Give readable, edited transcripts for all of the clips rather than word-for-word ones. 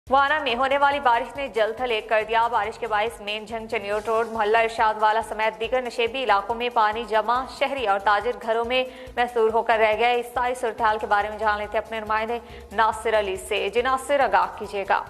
वाना में होने वाली बारिश ने जल थल कर दिया। बारिश के बायस मेन झंग चनियोट रोड, मोहल्ला इरशाद वाला समेत दीगर नशेबी इलाकों में पानी जमा, शहरी और ताजिर घरों में महसूर होकर रह गए। इस सारी सूरत हाल के बारे में जान लेते अपने नुमाइंदे नासिर अली से। जी नासिर, आगाह कीजिएगा।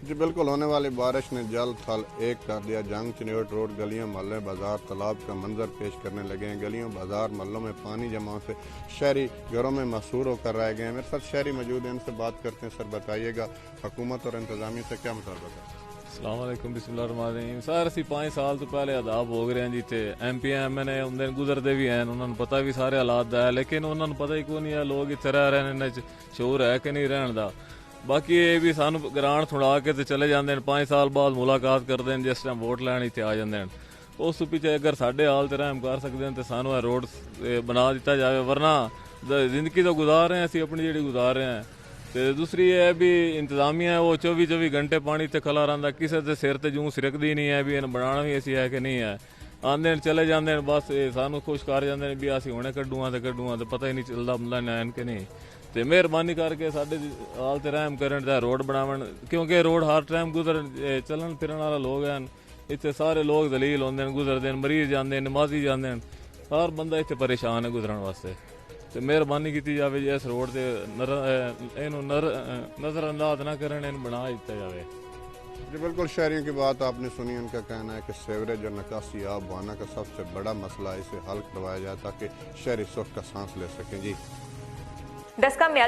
जी बिल्कुल, होने वाली बारिश ने जल थल एक कर दिया। जंग चनियोट रोड, गलियों मोहल्ले बाजार तालाब का मंजर पेश करने लगे हैं। गलियों बाजार मोहल्लों में पानी जमाव से शहरी घरों में मशहूर होकर रह गए हैं। मेरे साथ शहरी मौजूद हैं, इनसे बात करते हैं। सर बताइएगा, हुकूमत और इंतजामिया से क्या मुतालबा है? अस्सलाम वालेकुम, बिस्मिल्लाहिर्रहमानिर्रहीम। सर असी 5 साल तो पहले अदाब हो गए हैं जिते MP MN उन्हें गुजरते भी हैं, उन्होंने पता भी सारे हालात है, लेकिन उन्होंने पता ही कोई नहीं है लोग इतने रह रहे हैं, शोर है कि नहीं रहने का। बाकी ये भी सानू ग्रांट थुड़ा के ते चले जाते हैं, 5 साल बाद मुलाकात करते हैं जिस टाइम वोट लैन इतने आ जाते हैं। उस पिछे अगर साढ़े हाल रहम कर सकते हैं तो सानू रोड बना दिता जाए, वरना जिंदगी तो गुजार रहे हैं असी अपनी जी गुजार रहे हैं। तो दूसरी है भी इंतजामिया है वो 24 घंटे पानी ते खला रहा, किसी के सिर ते जूं सिरकदी नहीं है भी इन बनाना भी ऐसी है कि नहीं है। आंदे चले जाते हैं, बस सानू खुश कर जाते हैं भी असी हुणे कड्डूआ तो पता ही नहीं चलता बंदा नैन के नहीं। तो मेहरबानी करके साढ़े हाल ते रहम करन ते रोड बनावन, क्योंकि रोड हर टाइम गुजर चलन फिरन वाला लोग हैं। इतने सारे लोग दलील होंगे गुजरते हैं, मरीज जाते हैं, नमाजी जाते हैं, हर बंदा इतने परेशान है गुजरन वास्ते। तो मेहरबानी की जाए जी इस रोड से नज़रअंदाज ना करें, इन बना दिता जाए। जी बिल्कुल, शहरियों की बात आपने सुनी। उनका कहना है कि सीवरेज और निकासी आब वाना का सबसे बड़ा मसला है, इसे हल करवाया जाए ताकि शहरी सुख का सांस ले सकें। जी डस्का में